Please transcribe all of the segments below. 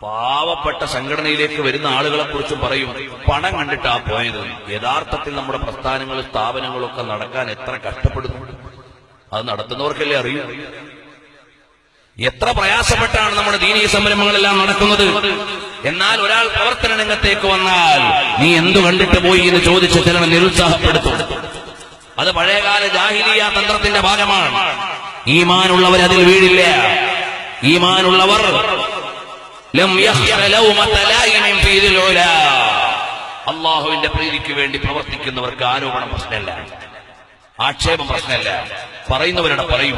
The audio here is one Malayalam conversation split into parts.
പാവപ്പെട്ട സംഘടനയിലേക്ക് വരുന്ന ആളുകളെ കുറിച്ചും പറയും, പണം കണ്ടിട്ടാ പോയത്. യഥാർത്ഥത്തിൽ നമ്മുടെ പ്രസ്ഥാനങ്ങളും സ്ഥാപനങ്ങളും ഒക്കെ നടക്കാൻ എത്ര കഷ്ടപ്പെടുന്നു അത് നടത്തുന്നവർക്കല്ലേ അറിയൂ. എത്ര പ്രയാസപ്പെട്ടാണ് നമ്മുടെ ദീനീ സംരംഭങ്ങളെല്ലാം നടക്കുന്നത്. എന്നാൽ ഒരാൾ പ്രവർത്തന രംഗത്തേക്ക് വന്നാൽ നീ എന്തു കണ്ടിട്ട് പോയി എന്ന് ചോദിച്ച് ചിലർ നിരുത്സാഹപ്പെടുത്തും. അത് പഴയകാല ജാഹിലിയ തന്ത്രത്തിന്റെ ഭാഗമാണ്. ഈമാനുള്ളവർ അതിൽ വീഴില്ല. ഈമാനുള്ളവർ അള്ളാഹുവിന്റെ പ്രീതിക്ക് വേണ്ടി പ്രവർത്തിക്കുന്നവർക്ക് ആരോപണം പ്രശ്നമല്ല, ആക്ഷേപം പ്രശ്നമല്ല. പറയുന്നവരുടെ പറയും.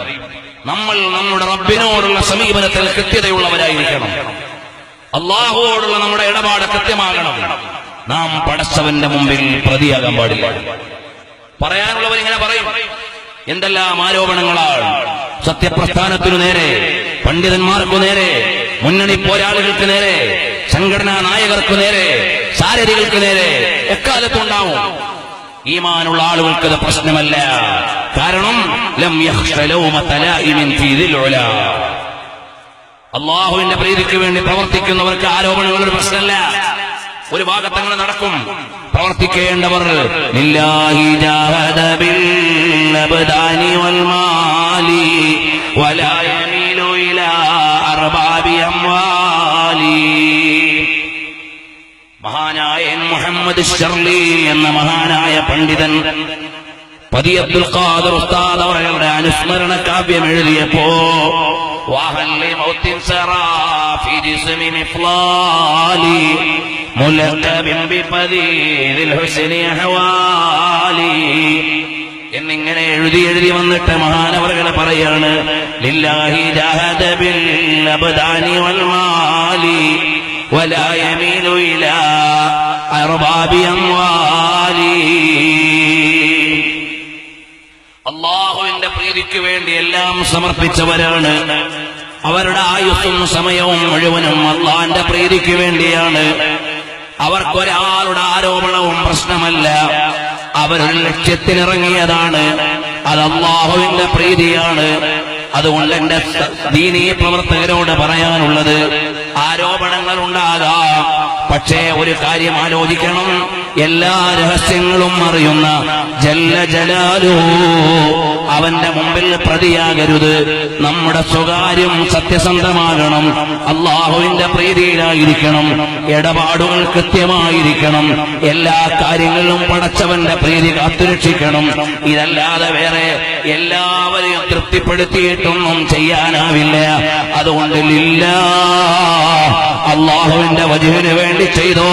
നമ്മൾ നമ്മുടെ റബ്ബിനോടുള്ള സമീപനത്തിൽ കൃത്യതയുള്ളവരായിരിക്കണം. അള്ളാഹുവോടുള്ള നമ്മുടെ ഇടപാട് കൃത്യമാകണം. നാം പടച്ചവന്റെ മുമ്പിൽ പ്രതിയാകാൻ പാടില്ല. പറയാനുള്ളവർ ഇങ്ങനെ പറയും. എന്തെല്ലാം ആരോപണങ്ങളാണ് സത്യപ്രസ്ഥാനത്തിനു നേരെ, പണ്ഡിതന്മാർക്കു നേരെ, മുന്നണി പോരാളികൾക്ക് നേരെ, സംഘടനാ നായകർക്കു നേരെ, സാരഥികൾക്ക് നേരെ എക്കാലത്തുണ്ടാവും. ഈമാനുള്ള ആളുകൾക്കത് പ്രശ്നമല്ല. കാരണം അള്ളാഹുവിന്റെ പ്രീതിക്ക് വേണ്ടി പ്രവർത്തിക്കുന്നവർക്ക് ആരോപണങ്ങളൊരു പ്രശ്നമല്ല. ഒരു ഭാഗത്തങ്ങനെ നടക്കും. പ്രവർത്തിക്കേണ്ടവർ ലില്ലാഹി ജാഹദ ബിൽ അബ്ദാനി വൽ മാലി വലാ യമീലു ഇലാ അർബാബി അംവാലി. മഹാനായ മുഹമ്മദ് ശർലി എന്ന മഹാനായ പണ്ഡിതൻ പതി അബ്ദുൽ ഖാദിർ ഉസ്താദ് അവരുടെ അനുസ്മരണ കാവ്യം എഴുതിയപ്പോ വഹല്ലി മൗത്തിൻ സറാ ഫി ജിസ്മി മിഫ്ലാലി മുലഖബിൻ ബിഫദീലിൽ ഹുസ്നി അഹ്വാലി എന്നിങ്ങനെ എഴുതി വന്നിട്ട് മഹാനവറുകളെ പറയാണ്, ലില്ലാഹി ജാഹദ ബിൽ അബ്ദാനി വൽ മാലി വലാ യമീലു ഇലാ അർബാബി അംവാലി. അല്ലാഹുവിന്റെ പ്രീതിക്ക് വേണ്ടി എല്ലാം സമർപ്പിച്ചവരാണ്. അവരുടെ ആയുസ്സും സമയവും മുഴുവനും അല്ലാഹുവിന്റെ പ്രീതിക്ക് വേണ്ടിയാണ്. അവർക്കൊരാളുടെ ആരോപണവും പ്രശ്നമല്ല. അവരൊരു ലക്ഷ്യത്തിനിറങ്ങിയതാണ്. അത് അല്ലാഹുവിന്റെ പ്രീതിയാണ്. അതുകൊണ്ട് എന്റെ ദീനീ പ്രവർത്തകരോട് പറയാനുള്ളത്, ആരോപണങ്ങൾ ഉണ്ടാകാം, പക്ഷേ ഒരു കാര്യം ആലോചിക്കണം. എല്ലാ രഹസ്യങ്ങളും അറിയുന്ന ജല്ല ജലാലുഹു അവന്റെ മുമ്പിൽ പ്രതിയാകരുത്. നമ്മുടെ സ്വകാര്യം സത്യസന്ധമാകണം. അള്ളാഹുവിന്റെ പ്രീതിയിലായിരിക്കണം. ഇടപാടുകൾ കൃത്യമായിരിക്കണം. എല്ലാ കാര്യങ്ങളിലും പടച്ചവന്റെ പ്രീതി കാത്തുരക്ഷിക്കണം. ഇതല്ലാതെ വേറെ എല്ലാവരെയും തൃപ്തിപ്പെടുത്തിയിട്ടൊന്നും ചെയ്യാനാവില്ല. അതുകൊണ്ട് ലില്ലാഹ് അള്ളാഹുവിന്റെ വജ്ഹിന് വേണ്ടി ചെയ്തോ.